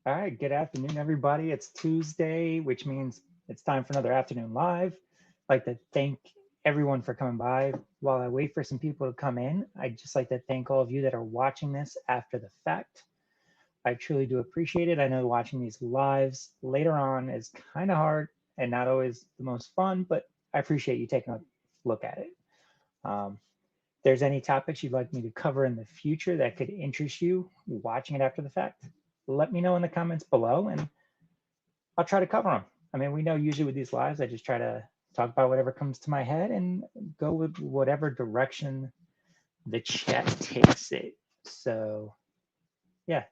All right, good afternoon, everybody. It's Tuesday, which means it's time for another afternoon live. I'd like to thank everyone for coming by. While I wait for some people to come in, I'd just like to thank all of you that are watching this after the fact. I truly do appreciate it. I know watching these lives later on is kind of hard and not always the most fun, but I appreciate you taking a look at it. If there's any topics you'd like me to cover in the future that could interest you watching it after the fact, let me know in the comments below and I'll try to cover them. I mean, we know usually with these lives, I just try to talk about whatever comes to my head and go with whatever direction the chat takes it. So, yeah,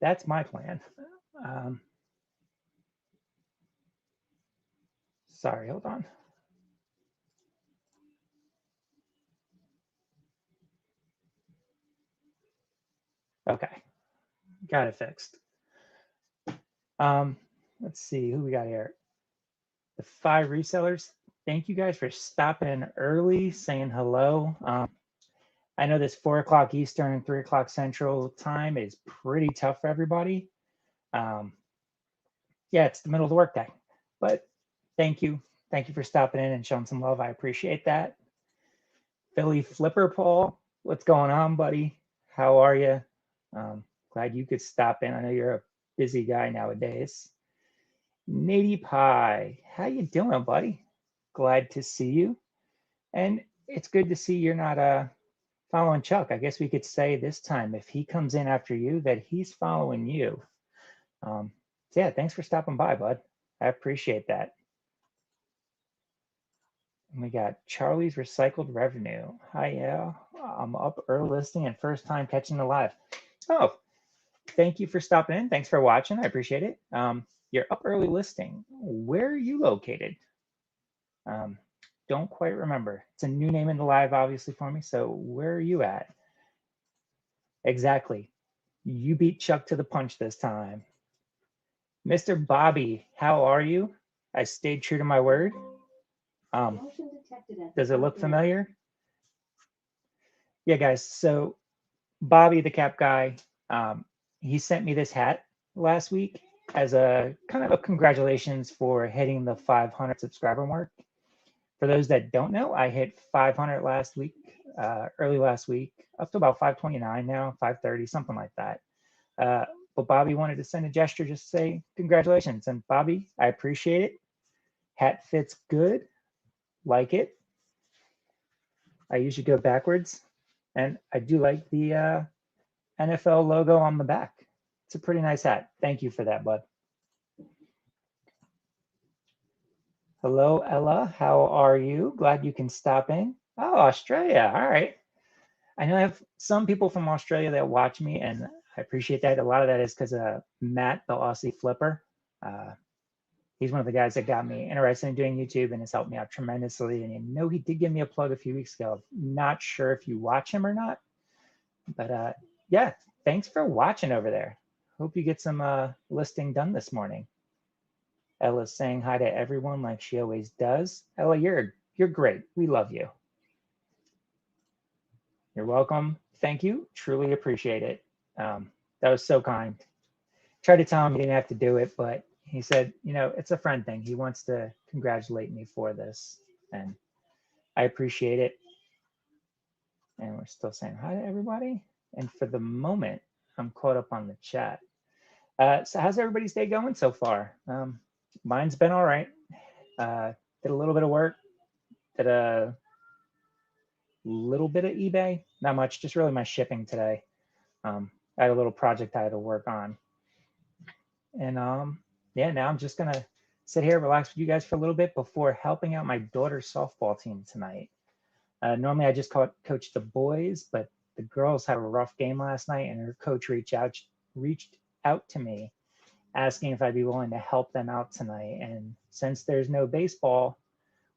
that's my plan. Um, Sorry, hold on. Okay, got it fixed. Um, let's see who we got here. The five resellers. Thank you guys for stopping in early, saying hello. I know this 4 o'clock Eastern, 3 o'clock Central time is pretty tough for everybody. Um, yeah, it's the middle of the workday, but thank you. Thank you for stopping in and showing some love. I appreciate that. Philly Flipper Paul, what's going on, buddy? How are you? Glad you could stop in. I know you're a busy guy nowadays. Nady Pie, how you doing, buddy? Glad to see you. And it's good to see you're not following Chuck. I guess we could say this time, if he comes in after you, that he's following you. So yeah, thanks for stopping by, bud. I appreciate that. And we got Charlie's Recycled Revenue. Hi, yeah. I'm up early listening and first time catching the live. Oh, thank you for stopping in. Thanks for watching. I appreciate it. You're up early listing. Where are you located? Um, don't quite remember. It's a new name in the live, obviously, for me. So where are you at? Exactly. You beat Chuck to the punch this time. Mr. Bobby, how are you? I stayed true to my word. Does it look familiar? Yeah, guys. So Bobby, the cap guy, um, he sent me this hat last week as a kind of a congratulations for hitting the 500 subscriber mark. For those that don't know, I hit 500 last week, early last week, up to about 529 now, 530, something like that. Uh, but Bobby wanted to send a gesture, just say congratulations. And Bobby, I appreciate it. Hat fits good, like it. I usually go backwards, and I do like the NFL logo on the back. It's a pretty nice hat. Thank you for that, bud. Hello, Ella. How are you? Glad you can stop in. Oh, Australia. All right. I know I have some people from Australia that watch me, and I appreciate that. A lot of that is because Matt, the Aussie flipper. Uh, he's one of the guys that got me interested in doing YouTube and has helped me out tremendously. And you know, he did give me a plug a few weeks ago. Not sure if you watch him or not, but yeah, thanks for watching over there. Hope you get some listing done this morning. Ella's saying hi to everyone like she always does. Ella, you're great. We love you. You're welcome. Thank you. Truly appreciate it. That was so kind. Tried to tell him he didn't have to do it, but he said, you know, it's a friend thing. He wants to congratulate me for this, and I appreciate it. And we're still saying hi to everybody. And for the moment, I'm caught up on the chat. So how's everybody's day going so far? Mine's been all right. Did a little bit of work. Did a little bit of eBay. Not much. Just really my shipping today. I had a little project I had to work on. And yeah, now I'm just gonna sit here, relax with you guys for a little bit before helping out my daughter's softball team tonight. Normally, I just coach the boys, but the girls had a rough game last night, and her coach reached out to me asking if I'd be willing to help them out tonight. And since there's no baseball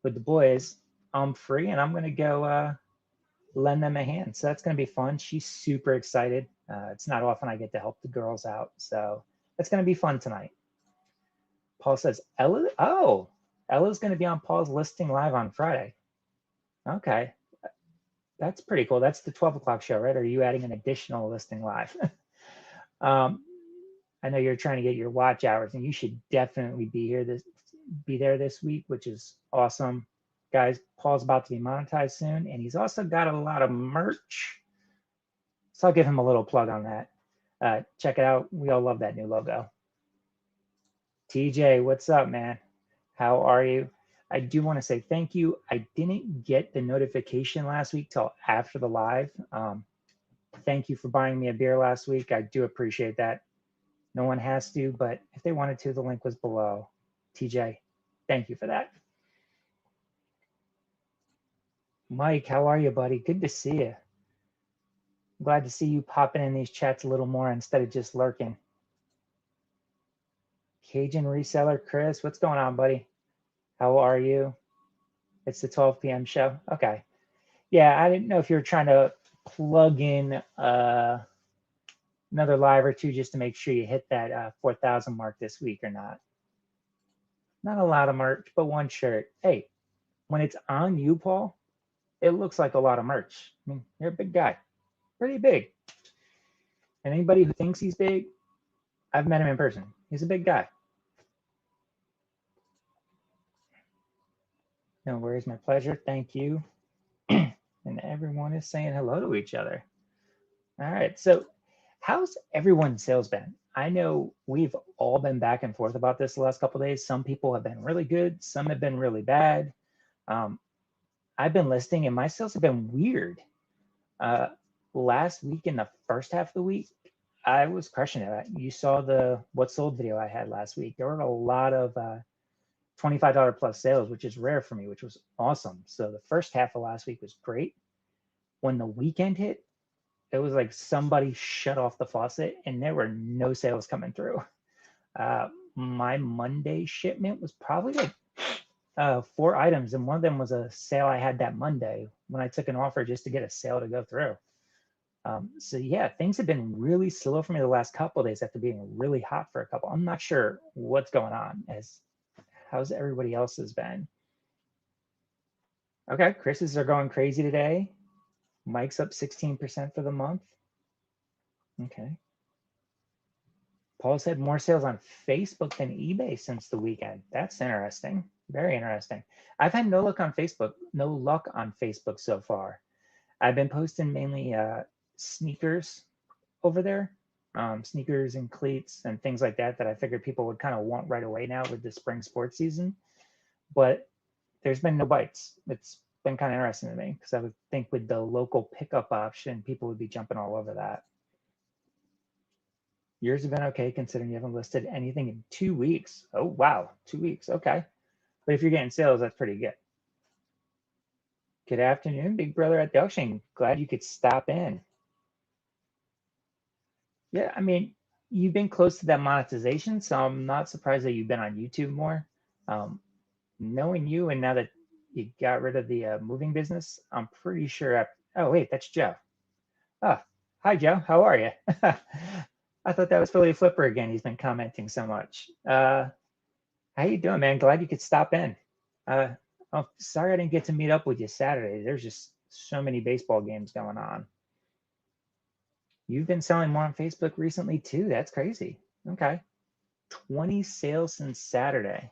with the boys, I'm free, and I'm gonna go lend them a hand. So that's gonna be fun. She's super excited. It's not often I get to help the girls out, so it's gonna be fun tonight. Paul says, Ella, oh, Ella's going to be on Paul's listing live on Friday. Okay. That's pretty cool. That's the 12 o'clock show, right? Or are you adding an additional listing live? um, I know you're trying to get your watch hours, and you should definitely be there this week, which is awesome. Guys, Paul's about to be monetized soon, and he's also got a lot of merch. So I'll give him a little plug on that. Check it out. We all love that new logo. TJ, what's up, man? How are you? I do want to say thank you. I didn't get the notification last week till after the live. Thank you for buying me a beer last week. I do appreciate that. No one has to, but if they wanted to, the link was below. TJ, thank you for that. Mike, how are you, buddy? Good to see you. Glad to see you popping in these chats a little more instead of just lurking. Cajun reseller Chris, what's going on, buddy? How are you? It's the 12 p.m. show. Okay. Yeah, I didn't know if you were trying to plug in another live or two just to make sure you hit that 4,000 mark this week or not. Not a lot of merch, but one shirt. Hey, when it's on you, Paul, it looks like a lot of merch. I mean, you're a big guy, pretty big. And anybody who thinks he's big, I've met him in person. He's a big guy. No worries, my pleasure. Thank you. And everyone is saying hello to each other. All right. So, how's everyone's sales been? I know we've all been back and forth about this the last couple of days. Some people have been really good, some have been really bad. I've been listing, and my sales have been weird. Last week, in the first half of the week, I was crushing it. You saw the what sold video I had last week. There were a lot of $25 plus sales, which is rare for me, which was awesome. So the first half of last week was great. When the weekend hit, it was like somebody shut off the faucet and there were no sales coming through. My Monday shipment was probably like 4 items, and one of them was a sale I had that Monday when I took an offer just to get a sale to go through. So yeah, things have been really slow for me the last couple of days after being really hot for a couple. I'm not sure what's going on. How's everybody else's been? Okay, Chris's are going crazy today. Mike's up 16% for the month. Okay. Paul said more sales on Facebook than eBay since the weekend. That's interesting. Very interesting. I've had no luck on Facebook so far. I've been posting mainly sneakers over there, sneakers and cleats and things like that I figured people would kind of want right away now with the spring sports season. But there's been no bites. It's been kind of interesting to me because I would think with the local pickup option, people would be jumping all over that. Yours have been okay considering you haven't listed anything in 2 weeks. Oh, wow. 2 weeks. Okay. But if you're getting sales, that's pretty good. Good afternoon, big brother at the auction. Glad you could stop in. Yeah, I mean, you've been close to that monetization, so I'm not surprised that you've been on YouTube more. Knowing you, and now that you got rid of the moving business, I'm pretty sure. Oh, wait, that's Joe. Oh, hi, Joe. How are you? I thought that was Philly Flipper again. He's been commenting so much. How you doing, man? Glad you could stop in. Oh, sorry I didn't get to meet up with you Saturday. There's just so many baseball games going on. You've been selling more on Facebook recently too. That's crazy. Okay. 20 sales since Saturday.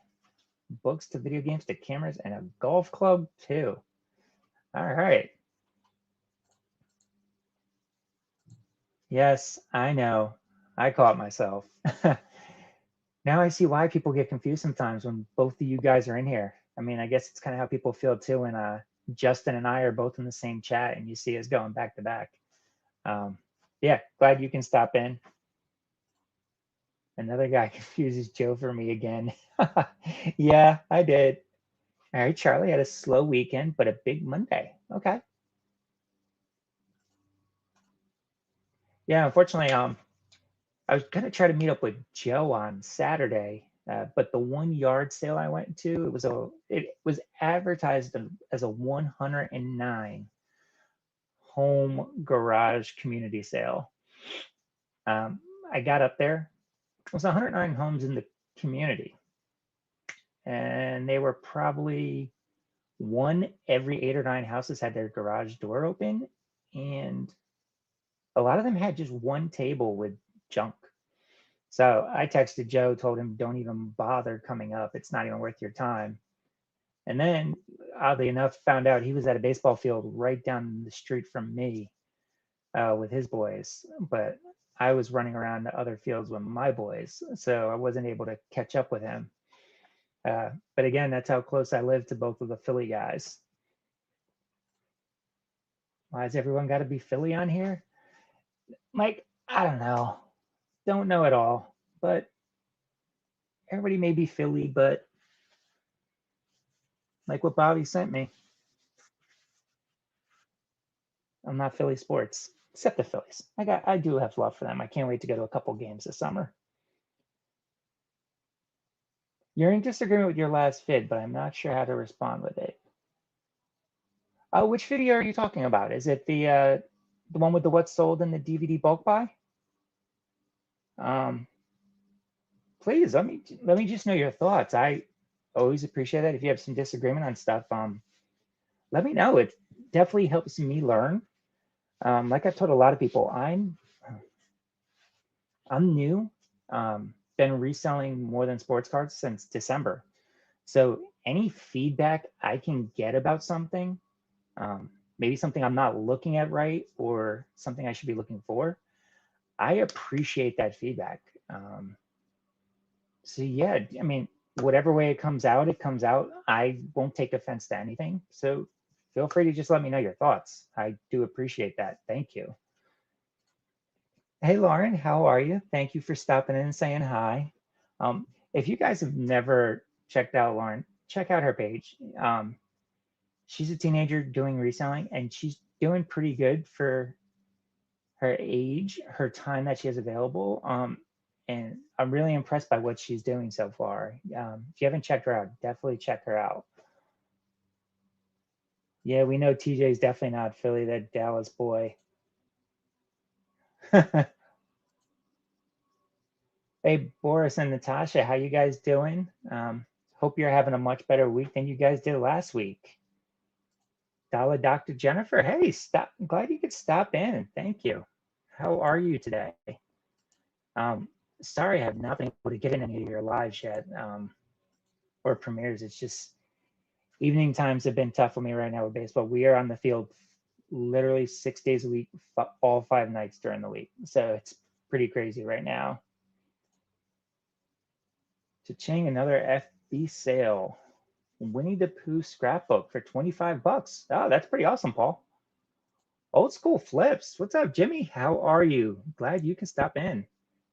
Books to video games to cameras and a golf club too. All right. Yes, I know. I caught myself. Now I see why people get confused sometimes when both of you guys are in here. I mean, I guess it's kind of how people feel too when Justin and I are both in the same chat and you see us going back to back. Yeah, glad you can stop in. Another guy confuses Joe for me again. Yeah, I did. All right, Charlie had a slow weekend, but a big Monday. Okay. Yeah, unfortunately, I was gonna try to meet up with Joe on Saturday, but the 1 yard sale I went to, it was advertised as a 109 home garage community sale. I got up there. It was 109 homes in the community, and they were probably one every 8 or 9 houses had their garage door open, and a lot of them had just one table with junk. So I texted Joe, told him, don't even bother coming up. It's not even worth your time. And then, oddly enough, found out he was at a baseball field right down the street from me with his boys. But I was running around the other fields with my boys. So I wasn't able to catch up with him. But again, that's how close I live to both of the Philly guys. Why has everyone got to be Philly on here? Mike, I don't know. Don't know at all. But everybody may be Philly, but like what Bobby sent me, I'm not Philly sports, except the Phillies. I do have love for them. I can't wait to go to a couple games this summer. You're in disagreement with your last vid, but I'm not sure how to respond with it. Oh, which video are you talking about? Is it the one with the what's sold in the DVD bulk buy? Please let me just know your thoughts. I always appreciate that. If you have some disagreement on stuff, let me know. It definitely helps me learn. Like I've told a lot of people, I'm new. Been reselling more than sports cards since December. So any feedback I can get about something, maybe something I'm not looking at right or something I should be looking for, I appreciate that feedback. So yeah, I mean, whatever way it comes out, it comes out. I won't take offense to anything. So feel free to just let me know your thoughts. I do appreciate that. Thank you. Hey, Lauren, how are you? Thank you for stopping in and saying hi. If you guys have never checked out Lauren, check out her page. She's a teenager doing reselling, and she's doing pretty good for her age, her time that she has available. And I'm really impressed by what she's doing so far. If you haven't checked her out, definitely check her out. Yeah, we know TJ's definitely not Philly, that Dallas boy. Hey, Boris and Natasha, how you guys doing? Hope you're having a much better week than you guys did last week. Dollar Dr. Jennifer, hey, stop. I'm glad you could stop in. Thank you. How are you today? Sorry, I have not been able to get in any of your lives yet or premieres. It's just evening times have been tough for me right now with baseball. We are on the field literally 6 days a week, all 5 nights during the week. So it's pretty crazy right now. Cha-ching, another FB sale. Winnie the Pooh scrapbook for 25 bucks. Oh, that's pretty awesome, Paul. Old school flips. What's up, Jimmy? How are you? Glad you can stop in.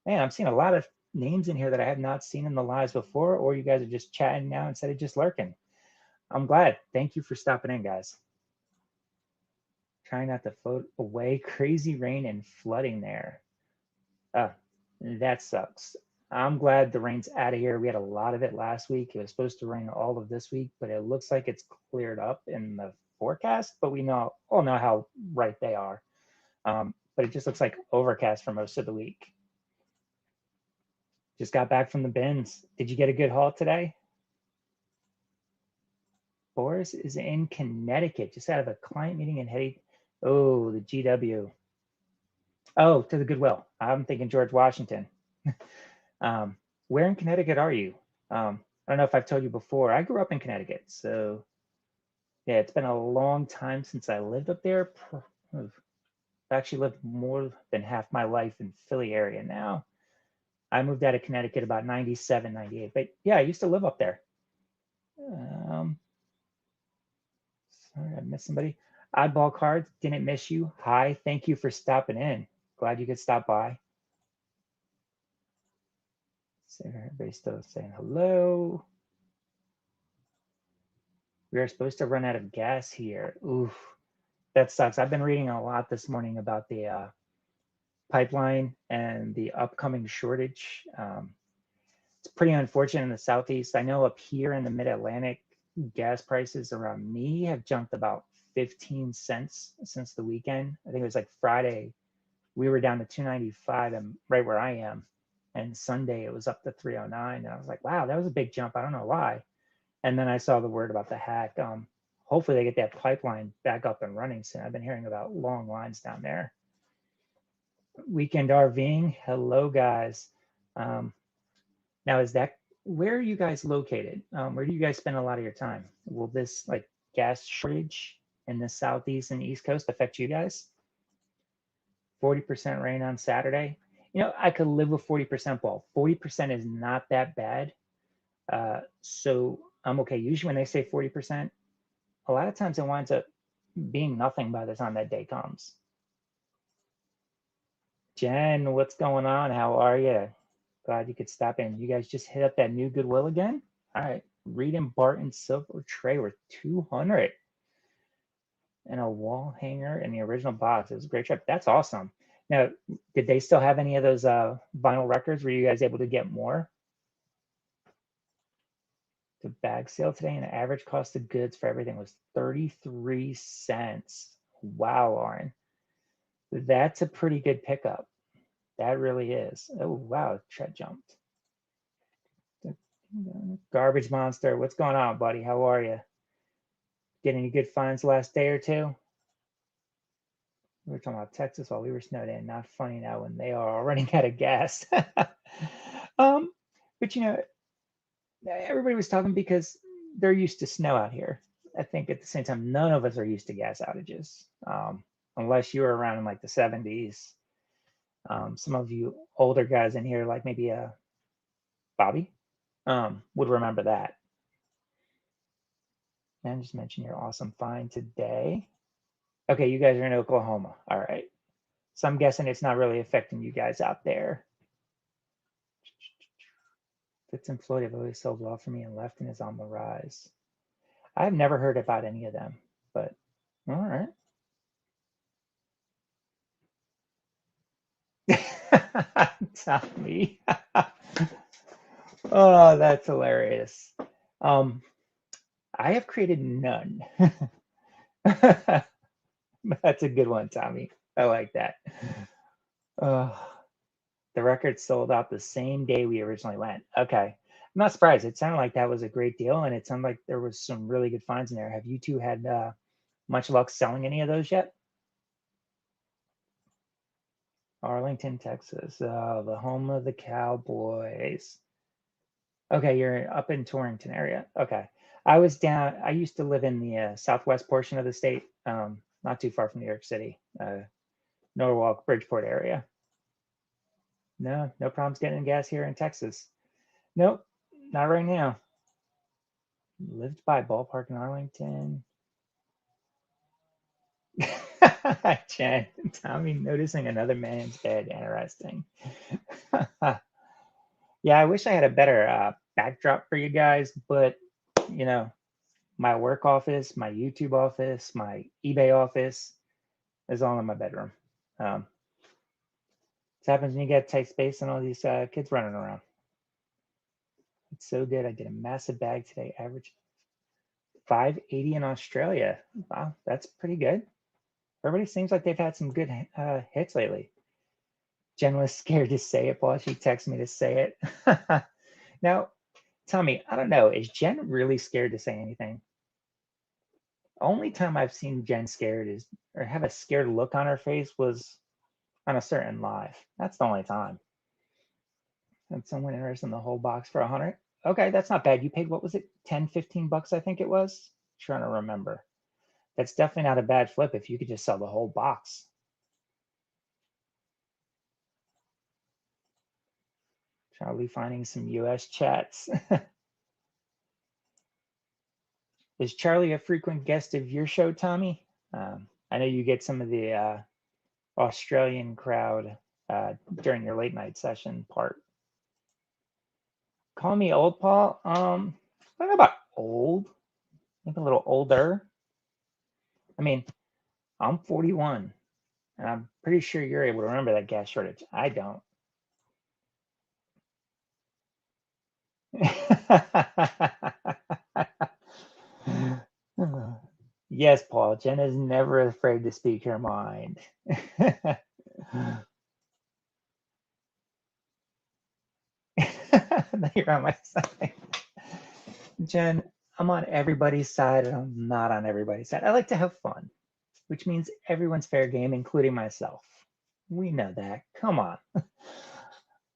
Man, I'm seeing a lot of names in here that I have not seen in the lives before, or you guys are just chatting now instead of just lurking. I'm glad. Thank you for stopping in, guys. Trying not to float away. Crazy rain and flooding there. That sucks. I'm glad the rain's out of here. We had a lot of it last week. It was supposed to rain all of this week, but it looks like it's cleared up in the forecast. But we all know how right they are. But it just looks like overcast for most of the week. Just got back from the bins. Did you get a good haul today? Boris is in Connecticut, just out of a client meeting and heading. Oh, the GW. Oh, to the Goodwill. I'm thinking George Washington. Where in Connecticut are you? I don't know if I've told you before. I grew up in Connecticut, so yeah, it's been a long time since I lived up there. I've actually lived more than half my life in Philly area now. I moved out of Connecticut about 97, 98, but yeah, I used to live up there. Sorry, I missed somebody. Oddball Cards, didn't miss you. Hi, thank you for stopping in. Glad you could stop by. So everybody's still saying hello. We are supposed to run out of gas here. Oof, that sucks. I've been reading a lot this morning about the pipeline and the upcoming shortage. It's pretty unfortunate in the Southeast. I know up here in the Mid-Atlantic, gas prices around me have jumped about 15 cents since the weekend. I think it was like Friday, we were down to 295 and right where I am. And Sunday it was up to 309. And I was like, wow, that was a big jump. I don't know why. And then I saw the word about the hack. Hopefully they get that pipeline back up and running soon. I've been hearing about long lines down there. Weekend RVing. Hello, guys. Now, where are you guys located? Where do you guys spend a lot of your time? Will this like gas shortage in the Southeast and East Coast affect you guys? 40% rain on Saturday. I could live with 40% ball. 40% is not that bad. So I'm okay. Usually when they say 40%, a lot of times it winds up being nothing by the time that day comes. Jen, what's going on? How are you? Glad you could stop in. You guys just hit up that new Goodwill again? All right. Reed and Barton silver tray worth 200 and a wall hanger in the original box. It was a great trip. That's awesome. Now, did they still have any of those vinyl records? Were you guys able to get more? The bag sale today and the average cost of goods for everything was 33 cents. Wow, Lauren. That's a pretty good pickup. That really is. Oh, wow, Tread jumped. Garbage Monster, what's going on, buddy? How are you? Get any good finds the last day or two? We were talking about Texas while we were snowed in. Not funny now when they are running out of gas. But everybody was talking because they're used to snow out here. I think at the same time, none of us are used to gas outages, unless you were around in like the 70s. Some of you older guys in here, like maybe Bobby, would remember that. And just mention your awesome find today. Okay, you guys are in Oklahoma. All right. So I'm guessing it's not really affecting you guys out there. Fitz and Floyd have always sold well for me, and Lefton is on the rise. I've never heard about any of them, but all right. Tommy. Oh, that's hilarious. I have created none. That's a good one, Tommy. I like that. The record sold out the same day we originally went. Okay. I'm not surprised. It sounded like that was a great deal, and it sounded like there was some really good finds in there. Have you two had much luck selling any of those yet? Arlington, Texas, the home of the Cowboys. Okay, you're up in Torrington area. Okay. I used to live in the southwest portion of the state, not too far from New York City, Norwalk, Bridgeport area. No problems getting gas here in Texas. Nope, not right now. Lived by ballpark in Arlington. Jen, Tommy noticing another man's bed. Interesting. Yeah, I wish I had a better backdrop for you guys, but my work office, my YouTube office, my eBay office is all in my bedroom. This happens when you get tight space and all these kids running around. It's so good. I did a massive bag today, average 580 in Australia. Wow, that's pretty good. Everybody seems like they've had some good hits lately. Jen was scared to say it, Paul. She texted me to say it. Now, tell me, I don't know, is Jen really scared to say anything? Only time I've seen Jen scared or have a scared look on her face was on a certain live. That's the only time. And someone interested in the whole box for 100. Okay, that's not bad. You paid, what was it, 10, 15 bucks, I think it was? Trying to remember. That's definitely not a bad flip if you could just sell the whole box. Charlie finding some US chats. Is Charlie a frequent guest of your show, Tommy? I know you get some of the Australian crowd during your late night session part. Call me old, Paul. I don't know about old. Maybe a little older. I mean, I'm 41, and I'm pretty sure you're able to remember that gas shortage. I don't. Yes, Paul. Jen is never afraid to speak her mind. You're on my side. Jen, I'm on everybody's side and I'm not on everybody's side. I like to have fun, which means everyone's fair game, including myself. We know that. Come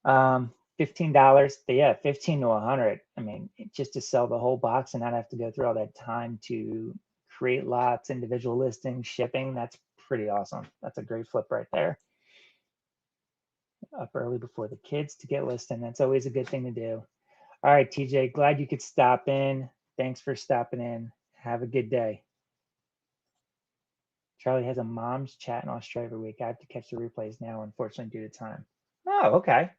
on. $15. Yeah, 15 to 100. I mean, just to sell the whole box and not have to go through all that time to create lots, individual listings, shipping. That's pretty awesome. That's a great flip right there. Up early before the kids to get listed. That's always a good thing to do. All right, TJ, glad you could stop in. Thanks for stopping in. Have a good day. Charlie has a mom's chat in Australia every week. I have to catch the replays now, unfortunately, due to time. Oh, okay.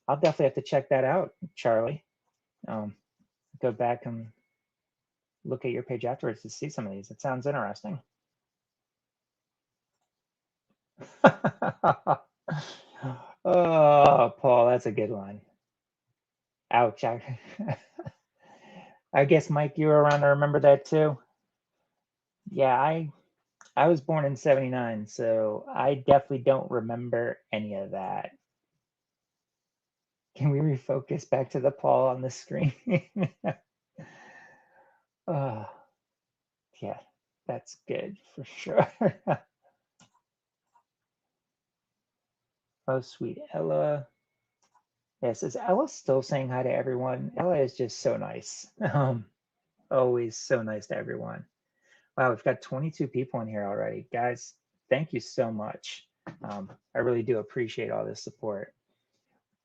I'll definitely have to check that out, Charlie. Go back and look at your page afterwards to see some of these. It sounds interesting. Oh, Paul, that's a good one. Ouch. I guess, Mike, you were around to remember that too. Yeah, I was born in 79, so I definitely don't remember any of that. Can we refocus back to the Paul on the screen? Oh, yeah, that's good for sure. Oh, sweet Ella. Yes, is Ella still saying hi to everyone? Ella is just so nice. Always so nice to everyone. Wow, we've got 22 people in here already. Guys, thank you so much. I really do appreciate all this support.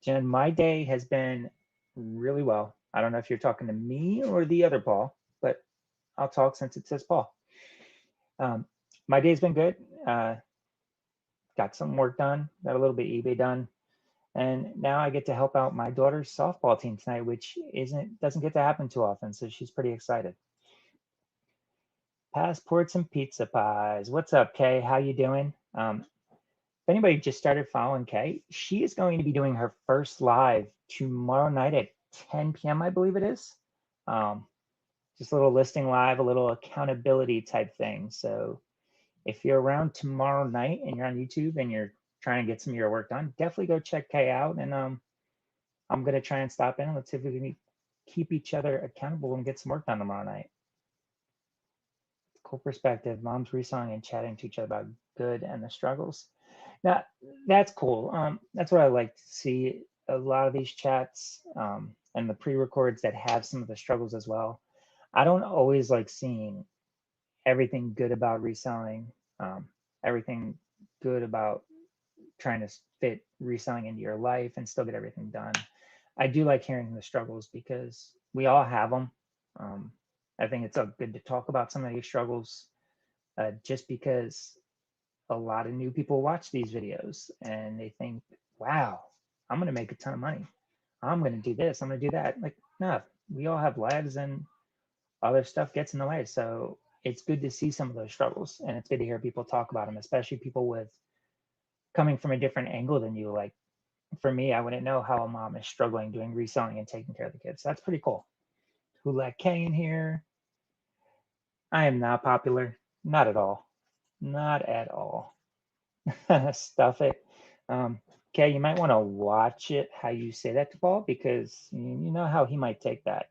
Jen, my day has been really well. I don't know if you're talking to me or the other Paul, but I'll talk since it says Paul. My day's been good. Got some work done, got a little bit eBay done. And now I get to help out my daughter's softball team tonight, which doesn't get to happen too often. So she's pretty excited. Passports and pizza pies. What's up, Kay? How you doing? If anybody just started following Kay, she is going to be doing her first live tomorrow night at 10 p.m. I believe it is. Just a little listing live, a little accountability type thing. So if you're around tomorrow night and you're on YouTube and you're trying to get some of your work done, definitely go check Kay out. And I'm going to try and stop in. Let's see if we can keep each other accountable and get some work done tomorrow night. Cool perspective. Mom's reselling and chatting to each other about good and the struggles. Now, that's cool. That's what I like to see. A lot of these chats and the pre-records that have some of the struggles as well. I don't always like seeing everything good about reselling, everything good about trying to fit reselling into your life and still get everything done. I do like hearing the struggles because we all have them. I think it's good to talk about some of these struggles just because a lot of new people watch these videos and they think, wow, I'm going to make a ton of money. I'm going to do this. I'm going to do that. Like, no, we all have lives and other stuff gets in the way. So it's good to see some of those struggles and it's good to hear people talk about them, especially people with coming from a different angle than you. Like for me, I wouldn't know how a mom is struggling doing reselling and taking care of the kids. That's pretty cool. Who let Kay in here? I am not popular. Not at all. Not at all. Stuff it. Kay, you might want to watch it how you say that to Paul because you know how he might take that.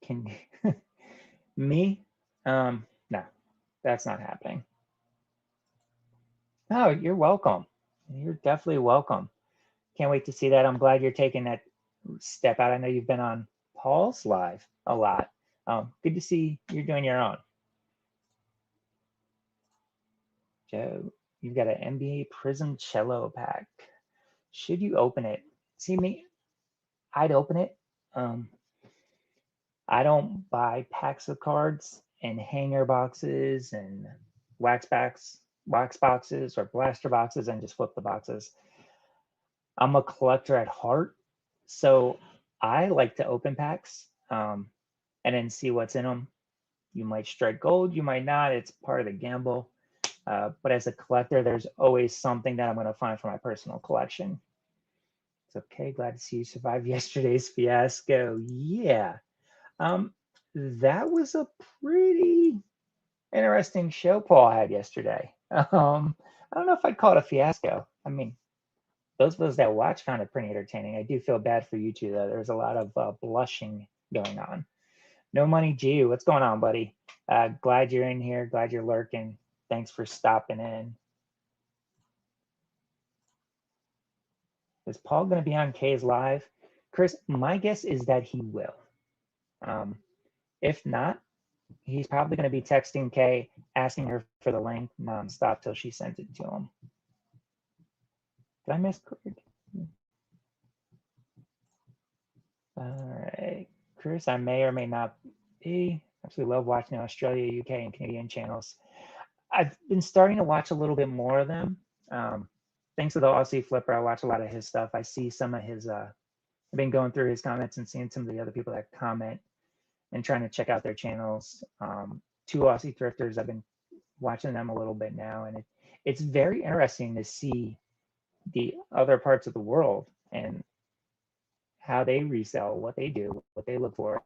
Can me? No, that's not happening. No, you're welcome. You're definitely welcome. Can't wait to see that. I'm glad you're taking that step out. I know you've been on Paul's live a lot. Good to see you're doing your own. Joe, you've got an NBA Prism Cello pack. Should you open it? See me, I'd open it. I don't buy packs of cards and hanger boxes and wax boxes or blaster boxes and just flip the boxes. I'm a collector at heart, so I like to open packs and then see what's in them. You might strike gold, you might not. It's part of the gamble. But as a collector, there's always something that I'm going to find for my personal collection. It's okay. Glad to see you survived yesterday's fiasco. Yeah. That was a pretty interesting show Paul had yesterday. I don't know if I'd call it a fiasco. I mean, those of us that watch found it pretty entertaining. I do feel bad for you two, though. There's a lot of blushing going on. No Money G, what's going on, buddy? Glad you're in here. Glad you're lurking. Thanks for stopping in. Is Paul going to be on Kay's live? Chris, my guess is that he will. If not, he's probably going to be texting Kay, asking her for the link nonstop till she sends it to him. Did I miss Craig? All right, Chris, I may or may not be. Absolutely love watching Australia, UK, and Canadian channels. I've been starting to watch a little bit more of them. Thanks to the Aussie Flipper, I watch a lot of his stuff. I see some of his, I've been going through his comments and seeing some of the other people that comment and trying to check out their channels. Two Aussie thrifters, I've been watching them a little bit now, and it's very interesting to see the other parts of the world and how they resell, what they do, what they look for.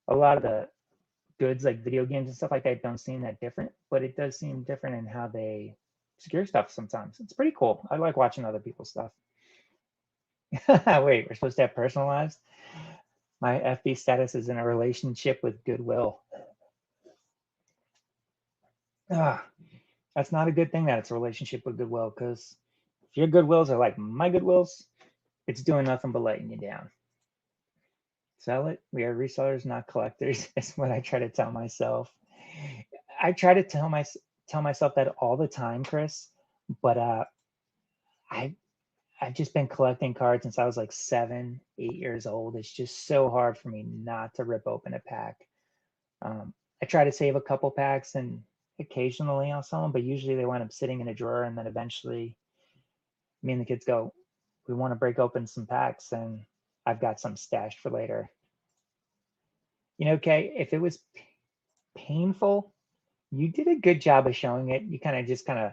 A lot of the goods like video games and stuff like that don't seem that different, but it does seem different in how they secure stuff sometimes. It's pretty cool. I like watching other people's stuff. Wait, we're supposed to have personal lives? My FB status is in a relationship with Goodwill. That's not a good thing that it's a relationship with Goodwill, because if your Goodwills are like my Goodwills, it's doing nothing but letting you down. Sell it. We are resellers, not collectors. Is what I try to tell myself. I try to tell myself that all the time, Chris. But I've just been collecting cards since I was like 7, 8 years old. It's just so hard for me not to rip open a pack. I try to save a couple packs and occasionally I'll sell them, but usually they wind up sitting in a drawer, and then eventually me and the kids go, we want to break open some packs, and I've got some stashed for later. You know, Kay, if it was painful, you did a good job of showing it. You kind of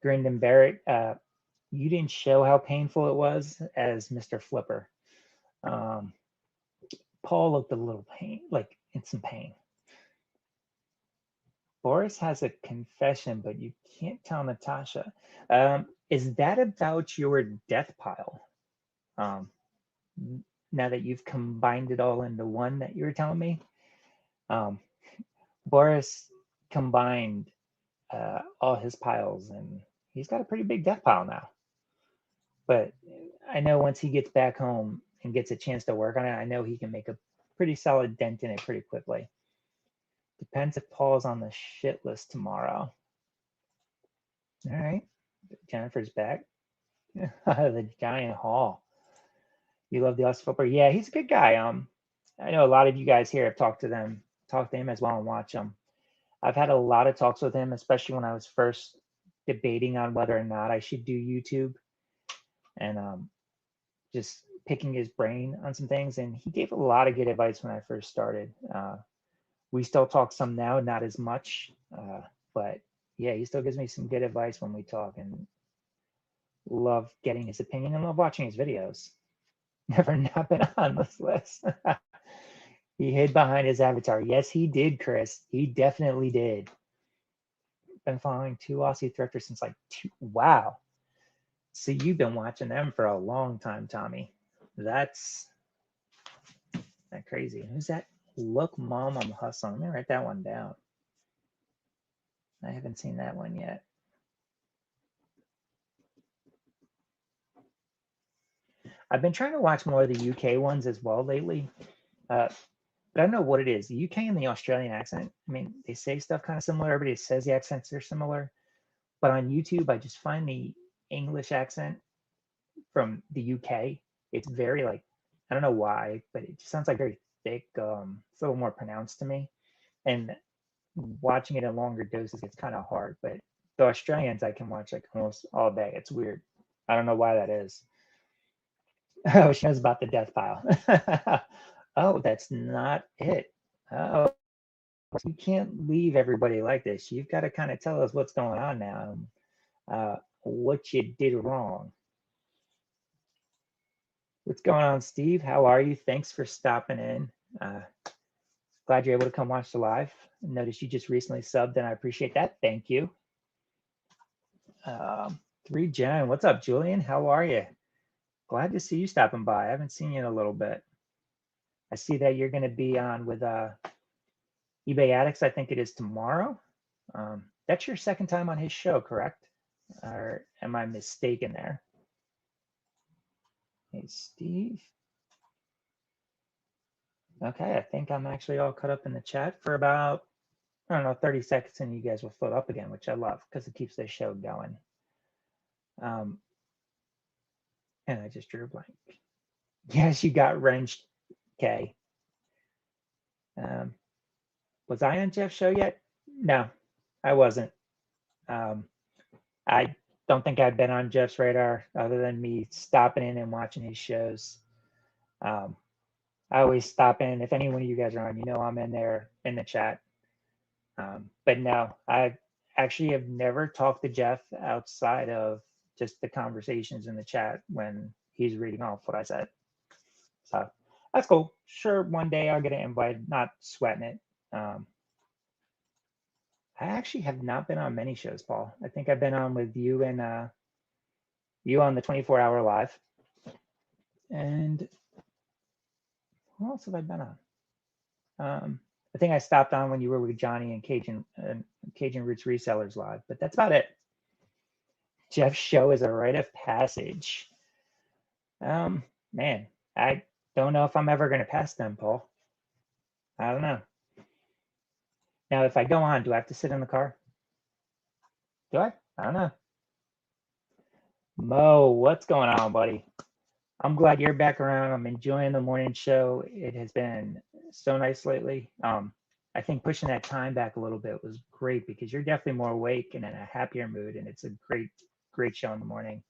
grinned and bear it. You didn't show how painful it was as Mr. Flipper. Paul looked a little like in some pain. Boris has a confession, but you can't tell Natasha. Is that about your death pile? Now that you've combined it all into one that you were telling me? Boris combined all his piles, and he's got a pretty big death pile now. But I know once he gets back home and gets a chance to work on it, I know he can make a pretty solid dent in it pretty quickly. Depends if Paul's on the shit list tomorrow. All right. Jennifer's back. The Giant Hall. You love the Aussie Flipper? Yeah, he's a good guy. I know a lot of you guys here have talked to him as well and watch him. I've had a lot of talks with him, especially when I was first debating on whether or not I should do YouTube, and just picking his brain on some things. And he gave a lot of good advice when I first started. We still talk some now, not as much, but yeah, he still gives me some good advice when we talk, and love getting his opinion and love watching his videos. Never not been on this list. He hid behind his avatar. Yes, he did, Chris. He definitely did. Been following two Aussie thrifters since like wow. So you've been watching them for a long time, Tommy. That's that crazy. Who's that? Look, Mom, I'm hustling. Let me write that one down. I haven't seen that one yet. I've been trying to watch more of the UK ones as well lately. But I don't know what it is. The UK and the Australian accent. I mean, they say stuff kind of similar. Everybody says the accents are similar. But on YouTube, I just find the English accent from the UK. It's very like, I don't know why, but it just sounds like very thick. It's a little more pronounced to me. And watching it in longer doses, it's kind of hard. But the Australians, I can watch like almost all day. It's weird. I don't know why that is. Oh, she knows about the death pile. Oh, that's not it. Oh, you can't leave everybody like this. You've got to kind of tell us what's going on now, what you did wrong. What's going on, Steve? How are you? Thanks for stopping in. Glad you're able to come watch the live. Notice you just recently subbed, and I appreciate that. Thank you. 3 Jen, what's up, Julian? How are you? Glad to see you stopping by. I haven't seen you in a little bit. I see that you're going to be on with eBay Addicts. I think it is tomorrow. That's your second time on his show, correct? Or am I mistaken there? Hey, Steve. Okay, I think I'm actually all caught up in the chat for about, I don't know, 30 seconds, and you guys will float up again, which I love because it keeps the show going. And I just drew a blank. Yes, you got wrenched, Kay. Was I on Jeff's show yet? No, I wasn't. I don't think I've been on Jeff's radar other than me stopping in and watching his shows. I always stop in. If any one of you guys are on, you know I'm in there in the chat. But no, I actually have never talked to Jeff outside of just the conversations in the chat when he's reading off what I said. So that's cool. Sure, one day I'll get an invite, not sweating it. I actually have not been on many shows, Paul. I think I've been on with you and you on the 24-hour live. And who else have I been on? I think I stopped on when you were with Johnny and Cajun Roots Resellers Live, but that's about it. Jeff's show is a rite of passage. Man, I don't know if I'm ever going to pass them, Paul. I don't know. Now, if I go on, do I have to sit in the car? Do I? I don't know. Mo, what's going on, buddy? I'm glad you're back around. I'm enjoying the morning show. It has been so nice lately. I think pushing that time back a little bit was great because you're definitely more awake and in a happier mood, and it's a great show in the morning.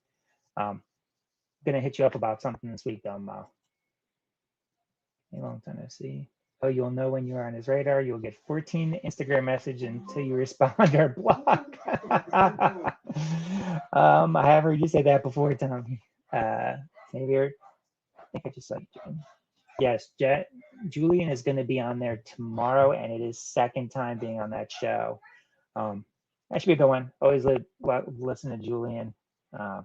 Gonna hit you up about something this week, though, Mo. A long time no see. Oh, you'll know when you are on his radar. You'll get 14 Instagram messages until you respond or block. I have heard you say that before, Tom. Maybe I think I just saw you. Yes, Julian is going to be on there tomorrow, and it is second time being on that show. That should be a good one. Always listen to Julian. Guy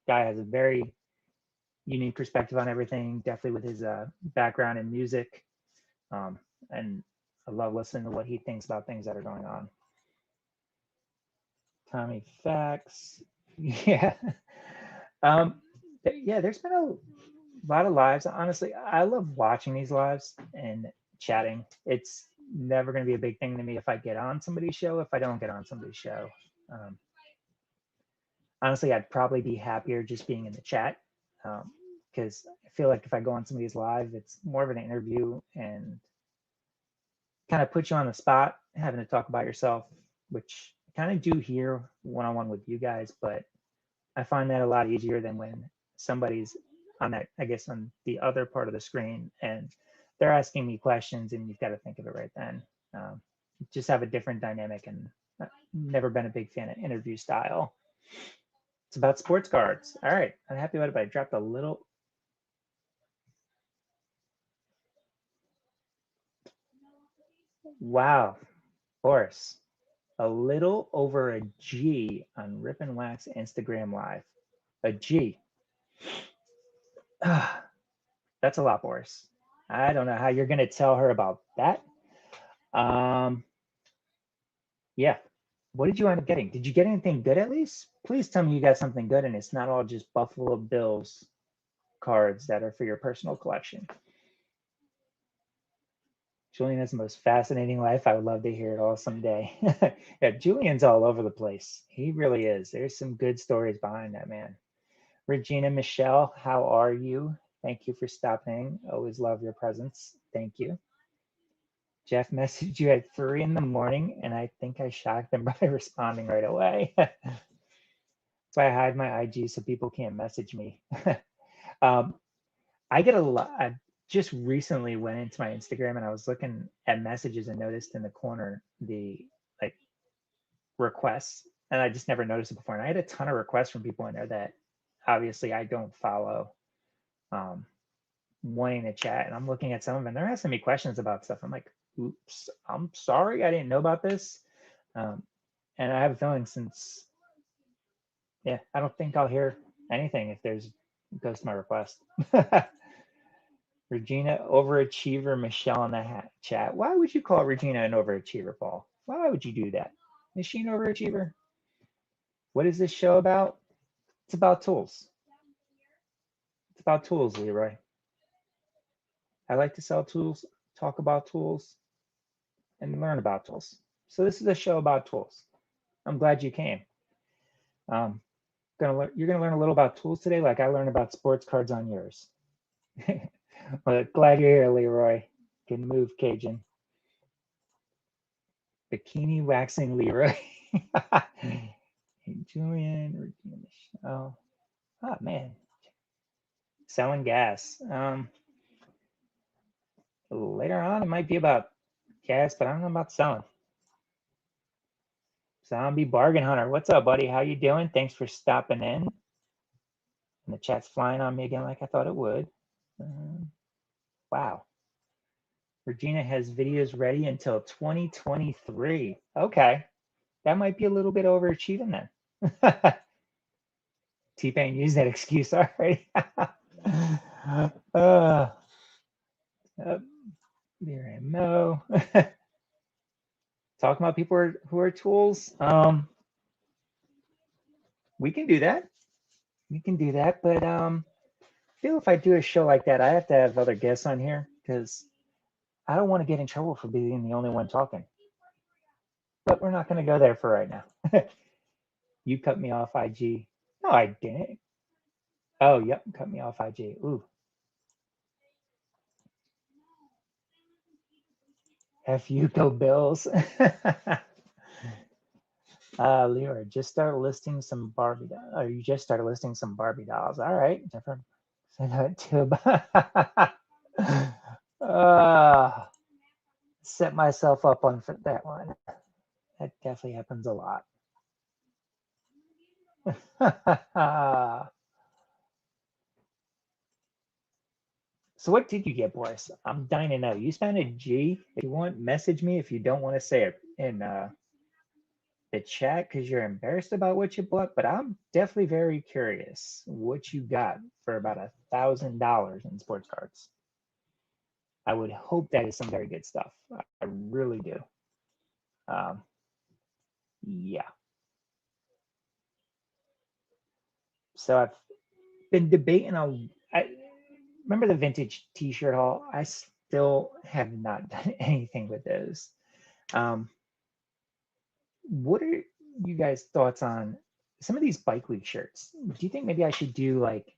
has a very unique perspective on everything, definitely with his background in music. And I love listening to what he thinks about things that are going on. Tommy Facts. Yeah. Yeah, there's been a lot of lives. Honestly, I love watching these lives and chatting. It's never going to be a big thing to me if I get on somebody's show. If I don't get on somebody's show, honestly, I'd probably be happier just being in the chat because I feel like if I go on somebody's live, it's more of an interview and kind of put you on the spot, having to talk about yourself, which I kind of do here one-on-one with you guys, but I find that a lot easier than when somebody's on that, I guess, on the other part of the screen and they're asking me questions and you've got to think of it right then. Just have a different dynamic, and I've never been a big fan of interview style. It's about sports cards. All right, I'm happy about it, but I dropped a little. Wow, Boris, a little over a G on Rip and Wax Instagram Live. A G. That's a lot, Boris. I don't know how you're going to tell her about that. Yeah. What did you end up getting? Did you get anything good at least? Please tell me you got something good and it's not all just Buffalo Bills cards that are for your personal collection. Julian has the most fascinating life. I would love to hear it all someday. Yeah, Julian's all over the place. He really is. There's some good stories behind that man. Regina Michelle, how are you? Thank you for stopping. Always love your presence. Thank you. Jeff messaged you at 3 a.m, and I think I shocked him by responding right away. That's why I hide my IG so people can't message me. I get a lot. I just recently went into my Instagram and I was looking at messages and noticed in the corner the like requests, and I just never noticed it before. And I had a ton of requests from people in there that obviously I don't follow, wanting to chat. And I'm looking at some of them, and they're asking me questions about stuff. I'm like, oops, I'm sorry, I didn't know about this. And I have a feeling since, yeah, I don't think I'll hear anything if there's goes to my request. Regina overachiever, Michelle in the chat. Why would you call Regina an overachiever, Paul? Why would you do that? Is she an overachiever? What is this show about? It's about tools. It's about tools, Leroy. I like to sell tools, talk about tools, and learn about tools. So this is a show about tools. I'm glad you came. You're gonna learn a little about tools today, like I learned about sports cards on yours. Well, glad you're here, Leroy. Can move, Cajun. Bikini waxing Leroy. Hey, Julian, Regina Michelle. Oh man, selling gas. Later on, it might be about gas, but I don't know about selling. Zombie Bargain Hunter, what's up, buddy? How you doing? Thanks for stopping in. And the chat's flying on me again like I thought it would. Wow. Regina has videos ready until 2023. Okay. That might be a little bit overachieving then. T-Pain used that excuse already. There I know. Talking about people who are tools. We can do that. We can do that, but I feel if I do a show like that, I have to have other guests on here because I don't want to get in trouble for being the only one talking. But we're not going to go there for right now. You cut me off IG. No, I didn't. Oh, yep, cut me off IG. Ooh. F you, go Bills. Leora, just start listing some Barbie dolls. Oh, you just started listing some Barbie dolls. All right. Different. Send that to set myself up on that one. That definitely happens a lot. So what did you get, Boris? I'm dying to know. You spent a G. If you want, message me if you don't want to say it in the chat because you're embarrassed about what you bought. But I'm definitely very curious what you got for about $1,000 in sports cards. I would hope that is some very good stuff. I really do. Yeah. So I've been debating on. I remember the vintage T-shirt haul. I still have not done anything with those. What are you guys' thoughts on some of these bike week shirts? Do you think maybe I should do like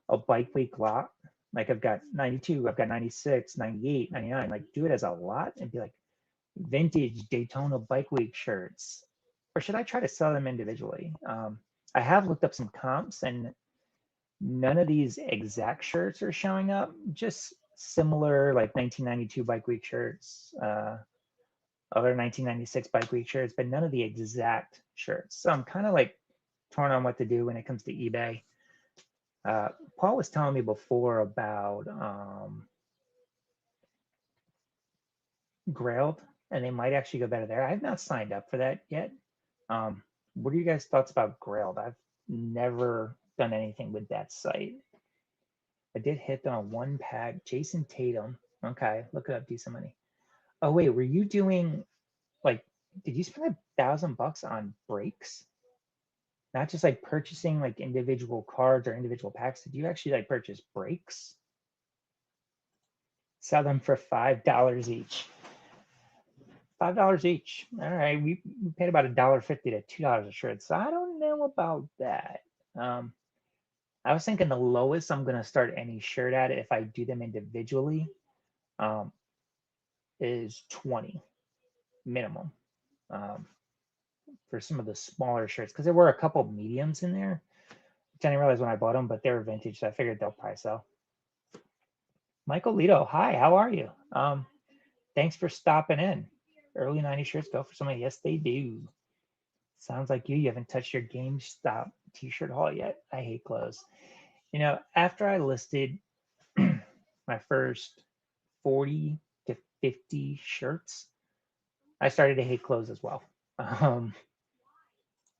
a bike week lot? Like I've got 92, I've got 96, 98, 99, like do it as a lot and be like vintage Daytona bike week shirts. Or should I try to sell them individually? I have looked up some comps and none of these exact shirts are showing up, just similar like 1992 bike week shirts, other 1996 bike week shirts, but none of the exact shirts. So I'm kind of like torn on what to do when it comes to eBay. Paul was telling me before about Grailed, and they might actually go better there. I have not signed up for that yet. What are you guys' thoughts about Grailed? I've never done anything with that site. I did hit on one pack. Jason Tatum. Okay, look it up, decent money. Oh wait, were you doing like? Did you spend $1,000 on breaks? Not just like purchasing like individual cards or individual packs. Did you actually like purchase breaks? Sell them for $5 each. $5 each. All right, we paid about $1.50 to $2 a shirt. So I don't know about that. I was thinking the lowest I'm gonna start any shirt at if I do them individually is 20 minimum for some of the smaller shirts because there were a couple mediums in there, which I didn't realize when I bought them, but they're vintage, so I figured they'll probably sell. Michael Lito, hi, how are you? Thanks for stopping in. Early 90s shirts go for somebody. Yes, they do. Sounds like you haven't touched your GameStop t-shirt haul yet. I hate clothes. You know, after I listed my first 40 to 50 shirts, I started to hate clothes as well.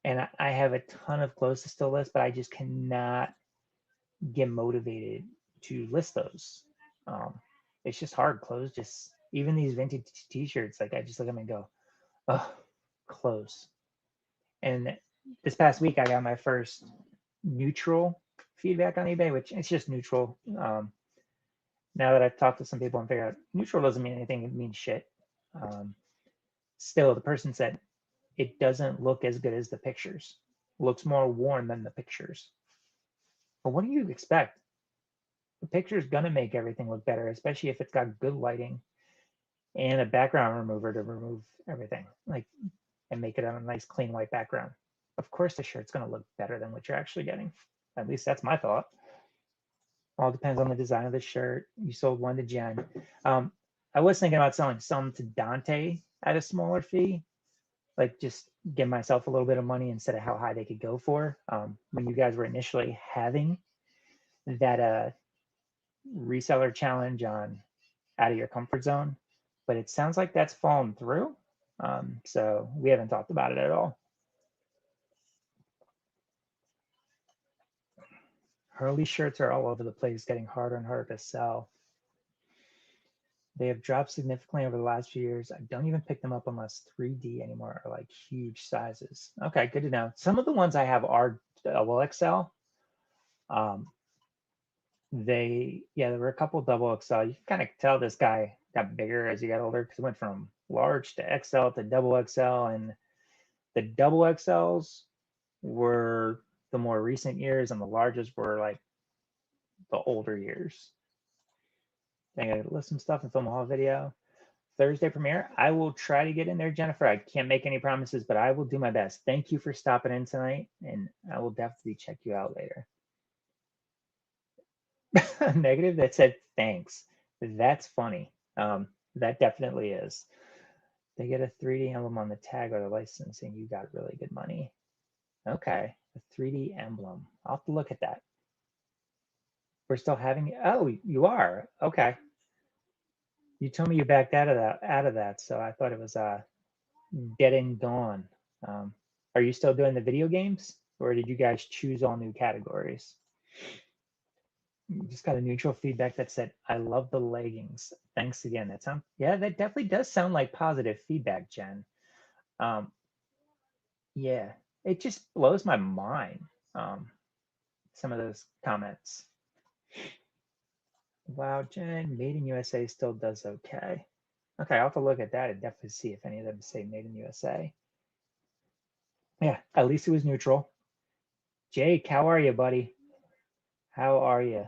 And I have a ton of clothes to still list, but I just cannot get motivated to list those. It's just hard. Clothes just, even these vintage t-shirts, like I just look at them and go, oh, clothes. And this past week, I got my first neutral feedback on eBay, which it's just neutral. Now that I've talked to some people and figured out neutral doesn't mean anything, it means shit. Still, the person said it doesn't look as good as the pictures. Looks more worn than the pictures. But what do you expect? The picture's gonna make everything look better, especially if it's got good lighting and a background remover to remove everything, like, and make it a nice clean white background. Of course the shirt's gonna look better than what you're actually getting. At least that's my thought. All depends on the design of the shirt. You sold one to Jen. I was thinking about selling some to Dante at a smaller fee, like just give myself a little bit of money instead of how high they could go for. When you guys were initially having that reseller challenge on out of your comfort zone, but it sounds like that's fallen through. So we haven't talked about it at all. Hurley shirts are all over the place, getting harder and harder to sell. They have dropped significantly over the last few years. I don't even pick them up unless 3D anymore are like huge sizes. Okay, good to know. Some of the ones I have are double XL. There were a couple double XL. You can kind of tell this guy got bigger as he got older because it went from large to XL to double XL, and the double XLs were the more recent years, and the largest were like the older years. I gotta list some stuff in Film Hall video. Thursday premiere. I will try to get in there, Jennifer. I can't make any promises, but I will do my best. Thank you for stopping in tonight, and I will definitely check you out later. Negative that said thanks. That's funny. That definitely is. They get a 3D emblem on the tag or the licensing. You got really good money. Okay, a 3D emblem. I'll have to look at that. We're still having. Oh, you are. Okay. You told me you backed out of that, so I thought it was dead and gone. Are you still doing the video games, or did you guys choose all new categories? Just got a neutral feedback that said, "I love the leggings." Thanks again. That definitely does sound like positive feedback, Jen. Yeah, it just blows my mind. Some of those comments. Wow, Jen, Made in USA still does okay. Okay, I'll have to look at that and definitely see if any of them say Made in USA. Yeah, at least it was neutral. Jake, how are you, buddy? How are you?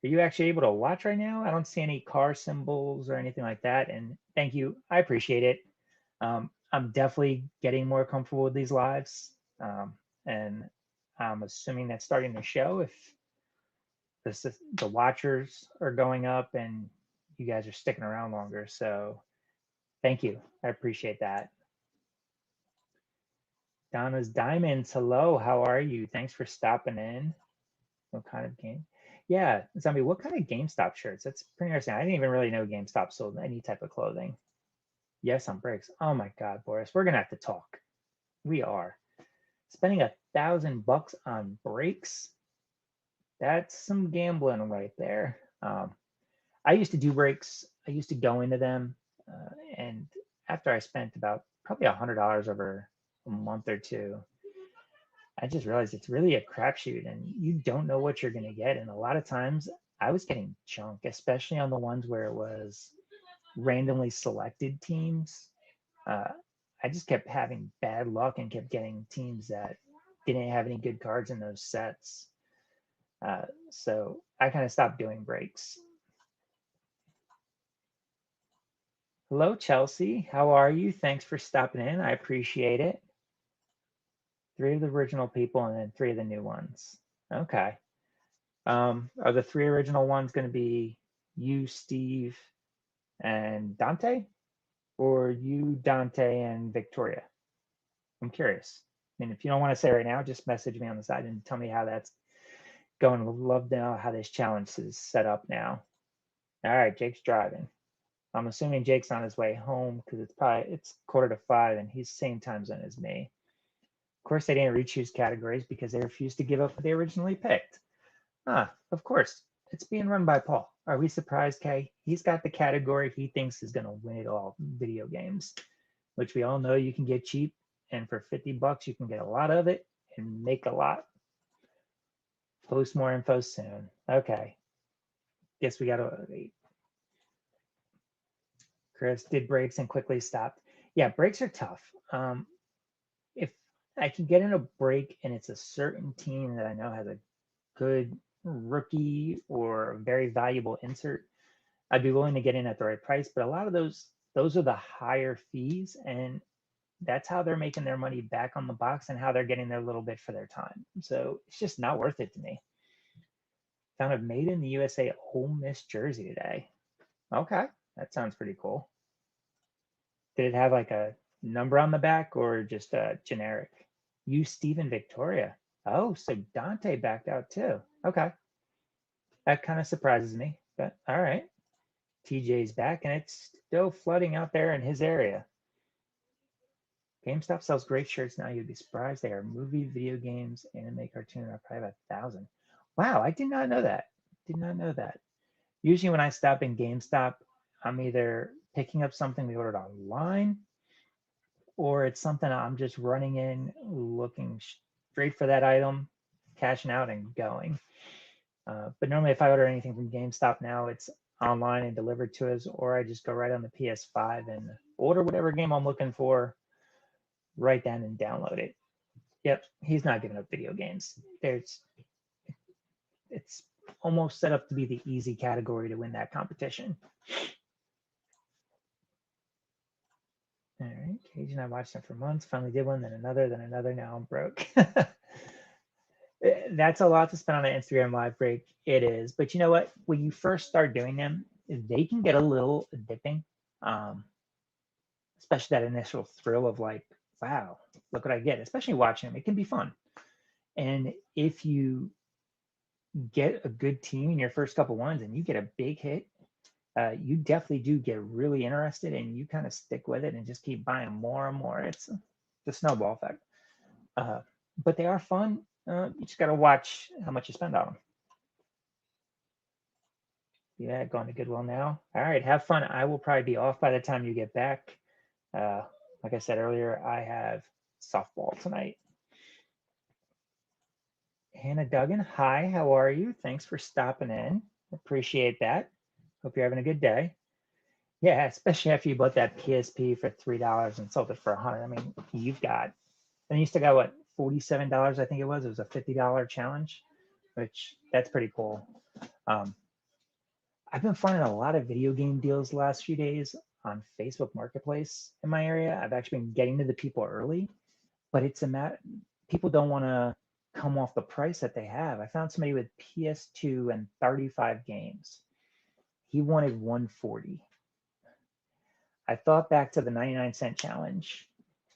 Are you actually able to watch right now? I don't see any car symbols or anything like that. And thank you. I appreciate it. I'm definitely getting more comfortable with these lives. And I'm assuming that's starting to show if the watchers are going up and you guys are sticking around longer. So thank you. I appreciate that. Donna's Diamonds. Hello. How are you? Thanks for stopping in. What kind of game? Yeah, Zombie, what kind of GameStop shirts? That's pretty interesting. I didn't even really know GameStop sold any type of clothing. Yes, on breaks. Oh my God, Boris, we're gonna have to talk. We are. Spending $1,000 on breaks. That's some gambling right there. I used to do breaks. I used to go into them, and after I spent about probably $100 over a month or two, I just realized it's really a crapshoot, and you don't know what you're going to get. And a lot of times, I was getting junk, especially on the ones where it was randomly selected teams. I just kept having bad luck and kept getting teams that didn't have any good cards in those sets. So I kind of stopped doing breaks. Hello, Chelsea. How are you? Thanks for stopping in. I appreciate it. 3 of the original people and then 3 of the new ones. Okay. Are the 3 original ones going to be you, Steve, and Dante? Or you, Dante, and Victoria? I'm curious. I mean, if you don't want to say right now, just message me on the side and tell me how that's going. Would love to know how this challenge is set up now. All right, Jake's driving. I'm assuming Jake's on his way home because it's 4:45 and he's same time zone as me. Of course, they didn't re-choose categories because they refused to give up what they originally picked. Of course. It's being run by Paul. Are we surprised, Kay? He's got the category he thinks is going to win it all, video games, which we all know you can get cheap. And for $50, you can get a lot of it and make a lot. Post more info soon. Okay. Guess we gotta wait. Chris did breaks and quickly stopped. Yeah, breaks are tough. If I can get in a break and it's a certain team that I know has a good rookie or a very valuable insert, I'd be willing to get in at the right price. But a lot of those are the higher fees, and that's how they're making their money back on the box and how they're getting their little bit for their time. So it's just not worth it to me. Found a made in the USA Ole Miss jersey today. Okay, that sounds pretty cool. Did it have like a number on the back or just a generic? You, Steven Victoria. Oh, so Dante backed out too. Okay. That kind of surprises me, but all right. TJ's back and it's still flooding out there in his area. GameStop sells great shirts now. You'd be surprised. They are movie, video games, anime, cartoon are probably about 1,000. Wow, I did not know that. Did not know that. Usually when I stop in GameStop, I'm either picking up something we ordered online or it's something I'm just running in, looking straight for that item, cashing out and going. But normally if I order anything from GameStop now, it's online and delivered to us, or I just go right on the PS5 and order whatever game I'm looking for, right then and download it. Yep, he's not giving up video games. It's almost set up to be the easy category to win that competition. All right, Cage and I watched them for months. Finally did one, then another, then another. Now I'm broke. That's a lot to spend on an Instagram live break. It is, but you know what? When you first start doing them, they can get a little addicting. Um, Especially that initial thrill of like, wow, look what I get. Especially watching them, it can be fun. And if you get a good team in your first couple ones and you get a big hit, you definitely do get really interested and you kind of stick with it and just keep buying more and more. It's the snowball effect. Uh, but they are fun. You just got to watch how much you spend on them. Yeah, going to Goodwill now. All right, have fun. I will probably be off by the time you get back. Uh, like I said earlier, I have softball tonight. Hannah Duggan, hi, how are you? Thanks for stopping in. Appreciate that. Hope you're having a good day. Yeah, especially after you bought that PSP for $3 and sold it for 100. I mean, you've got, and you still got what, $47, I think it was. It was a $50 challenge, which that's pretty cool. Um, I've been finding a lot of video game deals the last few days on Facebook Marketplace in my area. I've actually been getting to the people early, but it's a matter, people don't want to come off the price that they have. I found somebody with PS2 and 35 games. He wanted 140. I thought back to the 99-cent challenge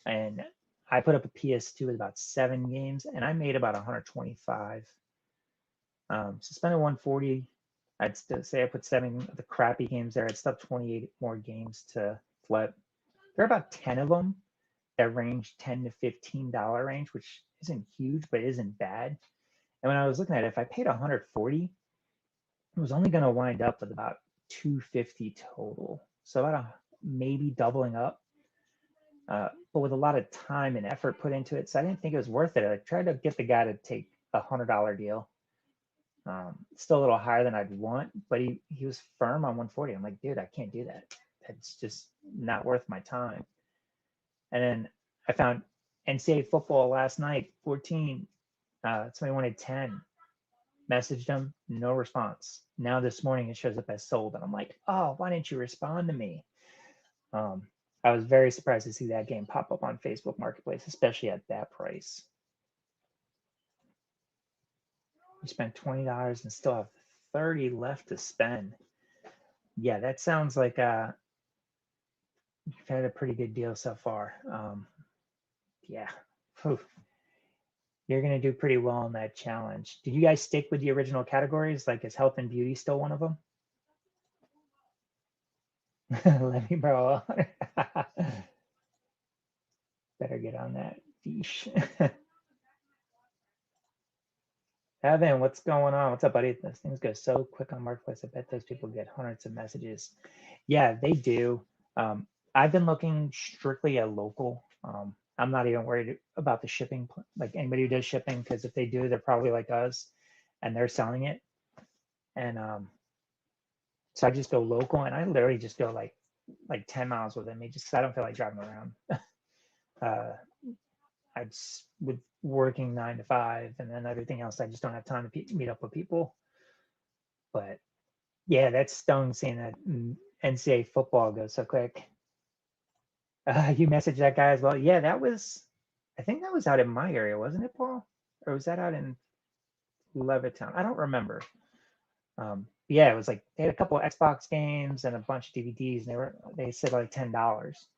and I put up a PS2 with about 7 games and I made about 125. So spending 140, I'd still say I put 7 of the crappy games there. I'd still have 28 more games to flip. There are about 10 of them that range $10 to $15 range, which isn't huge, but isn't bad. And when I was looking at it, if I paid 140, it was only going to wind up with about 250 total. So about maybe doubling up, but with a lot of time and effort put into it. So I didn't think it was worth it. I tried to get the guy to take a $100 deal. Still a little higher than I'd want, but he was firm on 140. I'm like, dude, I can't do that. That's just not worth my time. And then I found NCAA football last night, 14. Somebody wanted 10. Messaged them, no response. Now this morning it shows up as sold, and I'm like, oh, why didn't you respond to me? I was very surprised to see that game pop up on Facebook Marketplace, especially at that price. You spent $20 and still have 30 left to spend. Yeah, that sounds like you've had a pretty good deal so far. Yeah, whew. You're going to do pretty well on that challenge. Did you guys stick with the original categories? Like, is health and beauty still one of them? Let me borrow. Better get on that. Evan, what's going on? What's up, buddy? Those things go so quick on Marketplace. I bet those people get hundreds of messages. Yeah, they do. I've been looking strictly at local. I'm not even worried about the shipping, like anybody who does shipping, because if they do, they're probably like us. and they're selling it. And so I just go local, and I literally just go like 10 miles with me just 'cause I don't feel like driving around. uh, I just with working 9 to 5 and then everything else, I just don't have time to meet up with people. But yeah, that's stung seeing that NCAA football goes so quick. You messaged that guy as well. Yeah, I think that was out in my area, wasn't it, Paul? Or was that out in Levittown? I don't remember. Yeah, it was like they had a couple of Xbox games and a bunch of DVDs, and they said like $10.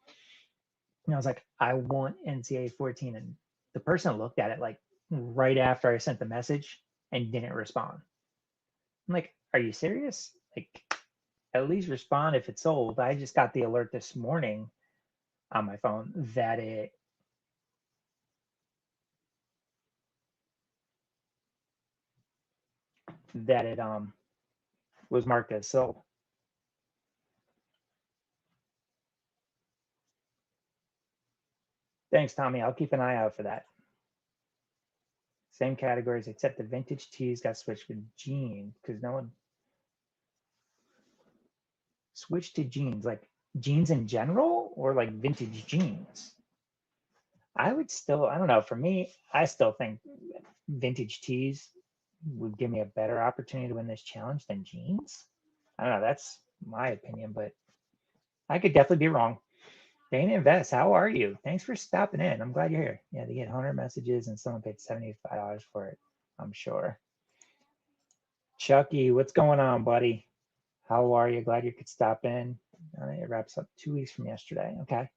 And I was like, I want NCAA 14, and the person looked at it like right after I sent the message and didn't respond. I'm like, are you serious? Like, at least respond if it's sold. I just got the alert this morning on my phone that it was marked as sold. Thanks, Tommy. I'll keep an eye out for that. Same categories, except the vintage tees got switched with jeans because no one switched to jeans, like jeans in general or like vintage jeans. I don't know. For me, I still think vintage tees would give me a better opportunity to win this challenge than jeans. I don't know. That's my opinion, but I could definitely be wrong. Dana Invest, how are you? Thanks for stopping in. I'm glad you're here. Yeah, they get 100 messages and someone paid $75 for it, I'm sure. Chucky, what's going on, buddy? How are you? Glad you could stop in. It wraps up 2 weeks from yesterday. Okay.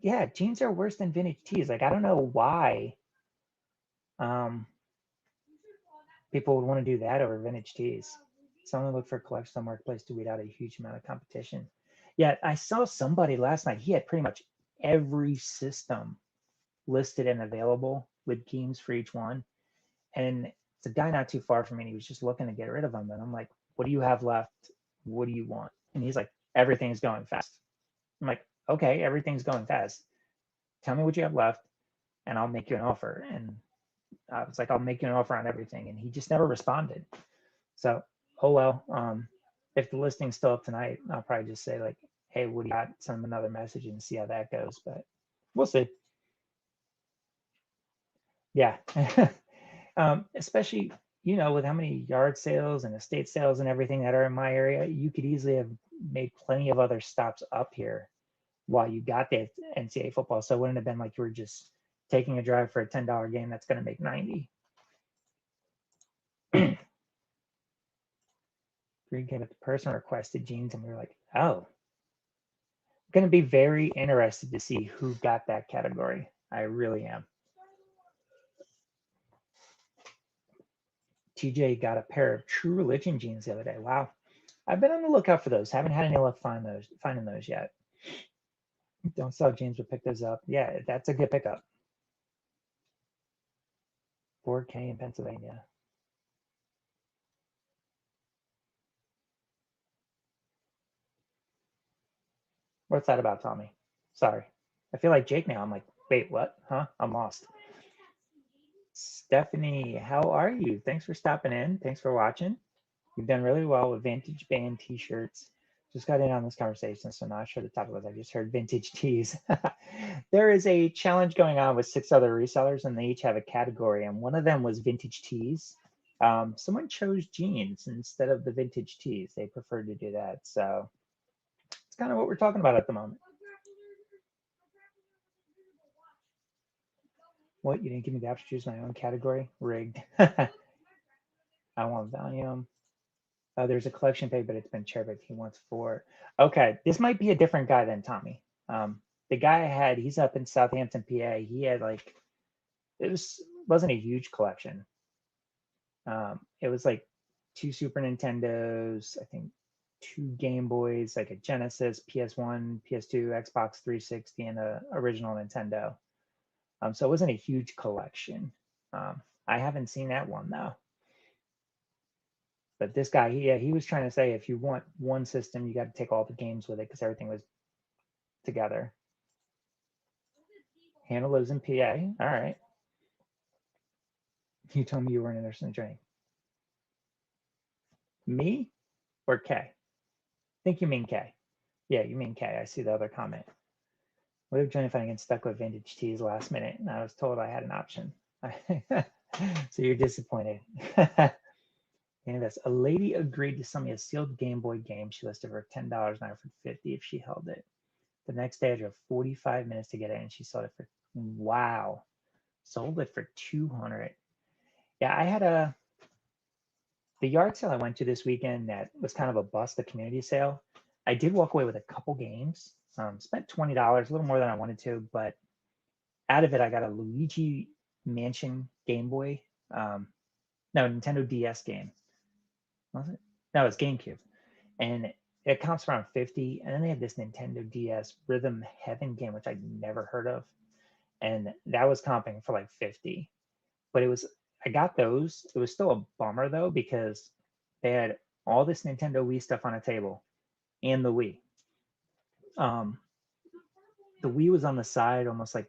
Yeah, jeans are worse than vintage tees. Like, I don't know why um, people would want to do that over vintage tees. Someone look for a collection on Marketplace to weed out a huge amount of competition. Yeah, I saw somebody last night. He had pretty much every system listed and available with games for each one. And it's a guy not too far from me. And he was just looking to get rid of them. And I'm like, what do you have left? What do you want? And he's like, everything's going fast. I'm like, okay, everything's going fast. Tell me what you have left and I'll make you an offer. And I was like, I'll make you an offer on everything. And he just never responded. So, oh well. If the listing's still up tonight, I'll probably just say like, hey, what do you got? Send him another message and see how that goes. But we'll see. Yeah. Especially, with how many yard sales and estate sales and everything that are in my area, you could easily have made plenty of other stops up here while you got the NCAA football. So it wouldn't have been like you were just taking a drive for a $10 game that's going to make 90. Green came at the person requested jeans, and we were like, oh, going to be very interested to see who got that category. I really am. TJ got a pair of True Religion jeans the other day. Wow. I've been on the lookout for those. Haven't had any luck finding those yet. Don't sell jeans, but pick those up. Yeah, that's a good pickup. 4K in Pennsylvania. What's that about, Tommy? Sorry. I feel like Jake now. I'm like, wait, what? Huh? I'm lost. Stephanie, how are you? Thanks for stopping in. Thanks for watching. You've done really well with Vintage Band t-shirts. Just got in on this conversation, so not sure the topic was. I just heard vintage tees. There is a challenge going on with 6 other resellers, and they each have a category, and one of them was vintage tees. Someone chose jeans instead of the vintage tees. They preferred to do that. So it's kind of what we're talking about at the moment. What, you didn't give me the option to choose my own category? Rigged. I want volume. There's a collection page, but it's been shared, but he wants 4. Okay, this might be a different guy than Tommy. The guy I had, he's up in Southampton, PA. He had like, wasn't a huge collection. It was like 2 Super Nintendos, I think 2 Game Boys, like a Genesis, PS1, PS2, Xbox 360, and a original Nintendo. So it wasn't a huge collection. I haven't seen that one though. But this guy, he was trying to say if you want one system, you got to take all the games with it because everything was together. Hannah lives in PA. All right. You told me you weren't interested in joining. Me or K? I think you mean K. Yeah, you mean K. I see the other comment. Would have joined if I didn't get stuck with vintage tees last minute and I was told I had an option. So you're disappointed. And that's a lady agreed to sell me a sealed Game Boy game she listed for $10 and I offered $50 if she held it. The next day I drove 45 minutes to get it and she sold it for, wow, sold it for 200. Yeah, I had the yard sale I went to this weekend that was kind of a bust, the community sale. I did walk away with a couple games. Spent $20, a little more than I wanted to, but out of it I got a Luigi Mansion Game Boy. No, Nintendo DS game. Was it? No, it's GameCube. And it counts around 50. And then they have this Nintendo DS Rhythm Heaven game, which I'd never heard of. And that was comping for like 50. But I got those. It was still a bummer though, because they had all this Nintendo Wii stuff on a table and the Wii. The Wii was on the side, almost like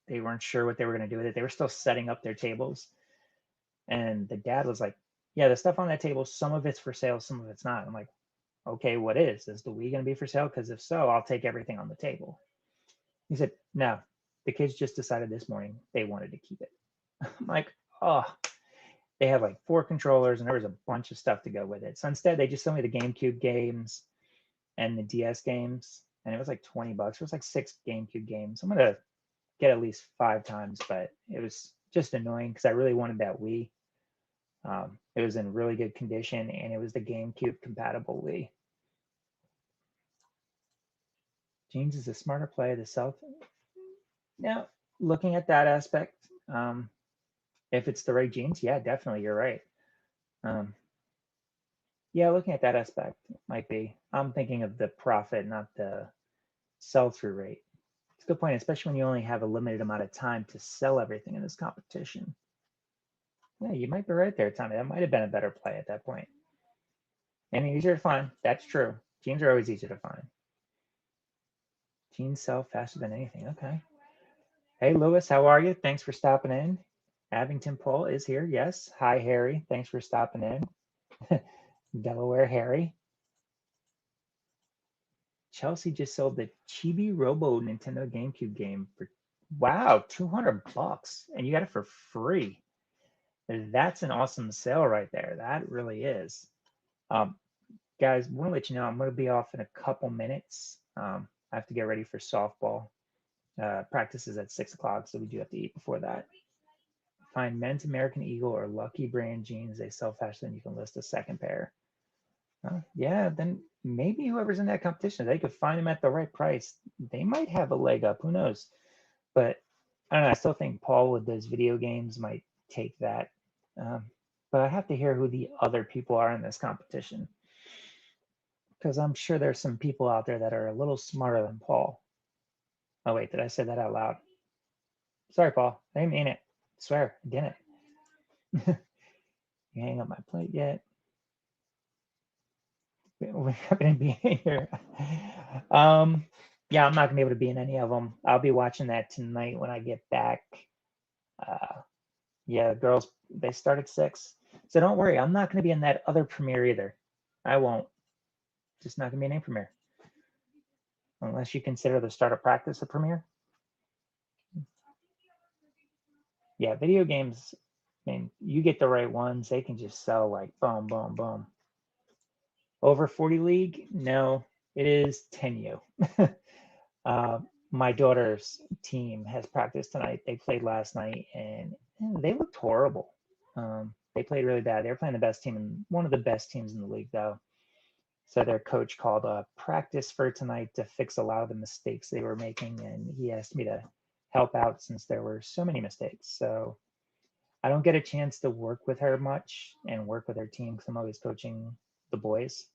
they weren't sure what they were going to do with it. They were still setting up their tables. And the dad was like, yeah, the stuff on that table, some of it's for sale, some of it's not. I'm like, okay, what is? Is the Wii going to be for sale? Because if so, I'll take everything on the table. He said, no, the kids just decided this morning they wanted to keep it. I'm like, oh, they have like 4 controllers and there was a bunch of stuff to go with it. So instead, they just sold me the GameCube games and the DS games. And it was like $20. It was like 6 GameCube games. I'm going to get at least 5 times, but it was just annoying because I really wanted that Wii. It was in really good condition and it was the GameCube compatible Wii. Jeans is a smarter play of the self. Now, looking at that aspect, if it's the right jeans, yeah, definitely, you're right. Yeah, looking at that aspect might be. I'm thinking of the profit, not the sell-through rate. It's a good point, especially when you only have a limited amount of time to sell everything in this competition. Yeah, you might be right there, Tommy. That might have been a better play at that point. And easier to find. That's true. Jeans are always easier to find. Jeans sell faster than anything. Okay. Hey, Lewis, how are you? Thanks for stopping in. Abington Paul is here. Yes. Hi, Harry. Thanks for stopping in. Delaware Harry. Chelsea just sold the Chibi Robo Nintendo GameCube game for, wow, $200, and you got it for free. That's an awesome sale right there. That really is. Guys, I want to let you know I'm going to be off in a couple minutes. I have to get ready for softball. Practice is at 6 o'clock, so we do have to eat before that. Find men's American Eagle or Lucky brand jeans. They sell faster than you can list a second pair. Yeah, then maybe whoever's in that competition, they could find them at the right price. They might have a leg up. Who knows? But I don't know. I still think Paul with those video games might take that. But I have to hear who the other people are in this competition, because I'm sure there's some people out there that are a little smarter than Paul. Oh, wait, did I say that out loud? Sorry, Paul. I didn't mean it. I swear, I didn't. You hang up my plate yet? We happen to be here. Yeah, I'm not gonna be able to be in any of them. I'll be watching that tonight when I get back. Yeah, girls, they start at 6. So don't worry, I'm not gonna be in that other premiere either. I won't. Just not gonna be in any premiere. Unless you consider the start of practice a premiere. Yeah, video games, I mean, you get the right ones, they can just sell like boom, boom, boom. Over 40 league? No, it is 10U. My daughter's team has practiced tonight. They played last night and they looked horrible. They played really bad. They were playing the best team, one of the best teams in the league, though. So their coach called a practice for tonight to fix a lot of the mistakes they were making, and he asked me to help out since there were so many mistakes. So I don't get a chance to work with her much and work with her team because I'm always coaching the boys.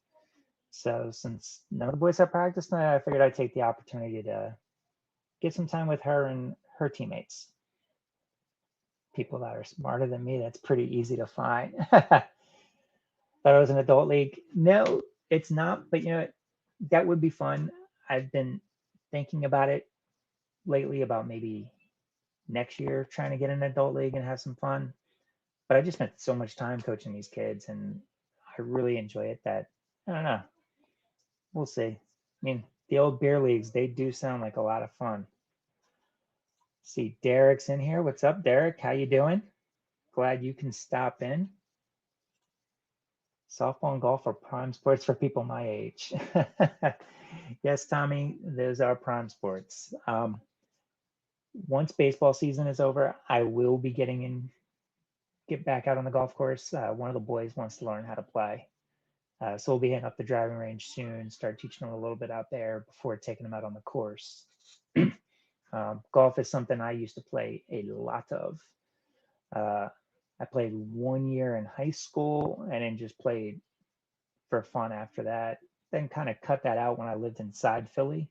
So since none of the boys have practice tonight, I figured I'd take the opportunity to get some time with her and her teammates. People that are smarter than me, that's pretty easy to find. Thought it was an adult league. No, it's not, but you know, that would be fun. I've been thinking about it lately about maybe next year trying to get an adult league and have some fun. but I just spent so much time coaching these kids, and I really enjoy it. That I don't know. We'll see. I mean, the old beer leagues, they do sound like a lot of fun. See, Derek's in here. What's up, Derek? How you doing? Glad you can stop in. Softball and golf are prime sports for people my age. Yes, Tommy, those are prime sports. Once baseball season is over, I will be get back out on the golf course. One of the boys wants to learn how to play. So we'll be hitting up the driving range soon, start teaching them a little bit out there before taking them out on the course. Golf is something I used to play a lot of. I played 1 year in high school and then just played for fun after that. Then kind of cut that out when I lived inside Philly.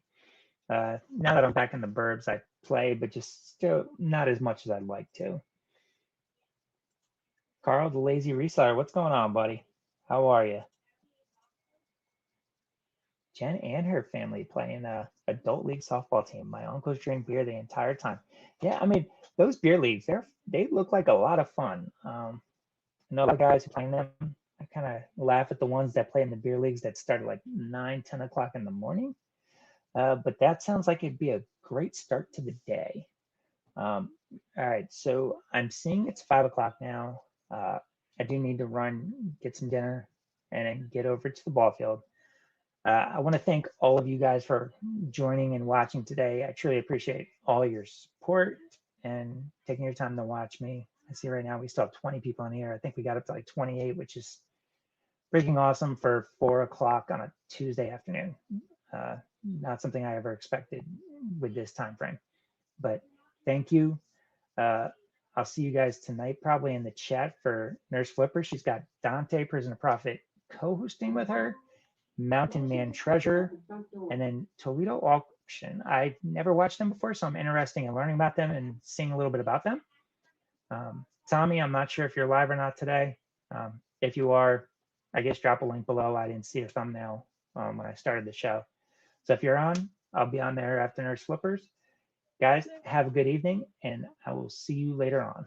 Now that I'm back in the burbs, I play, but just still not as much as I'd like to. Carl, the lazy reseller, what's going on, buddy? How are you? Jen and her family playing a adult league softball team. My uncles drink beer the entire time. Yeah, I mean those beer leagues, they look like a lot of fun. I know the guys who play in them. I kind of laugh at the ones that play in the beer leagues that start at like 9, 10 o'clock in the morning. But that sounds like it'd be a great start to the day. All right, so I'm seeing it's 5 o'clock now. I do need to run, get some dinner, and then get over to the ball field. I want to thank all of you guys for joining and watching today. I truly appreciate all your support and taking your time to watch me. I see right now we still have 20 people in here. I think we got up to like 28, which is freaking awesome for 4 o'clock on a Tuesday afternoon. Not something I ever expected with this time frame. But thank you. Uh, I'll see you guys tonight, probably in the chat for Nurse Flipper. She's got Dante, Prison of Profit, co-hosting with her. Mountain Man Treasure, and then Toledo Auction. I never watched them before, so I'm interested in learning about them and seeing a little bit about them. Tommy, I'm not sure if you're live or not today. If you are, I guess drop a link below. I didn't see a thumbnail when I started the show. So if you're on, I'll be on there after Nurse Flippers. Guys, have a good evening, and I will see you later on.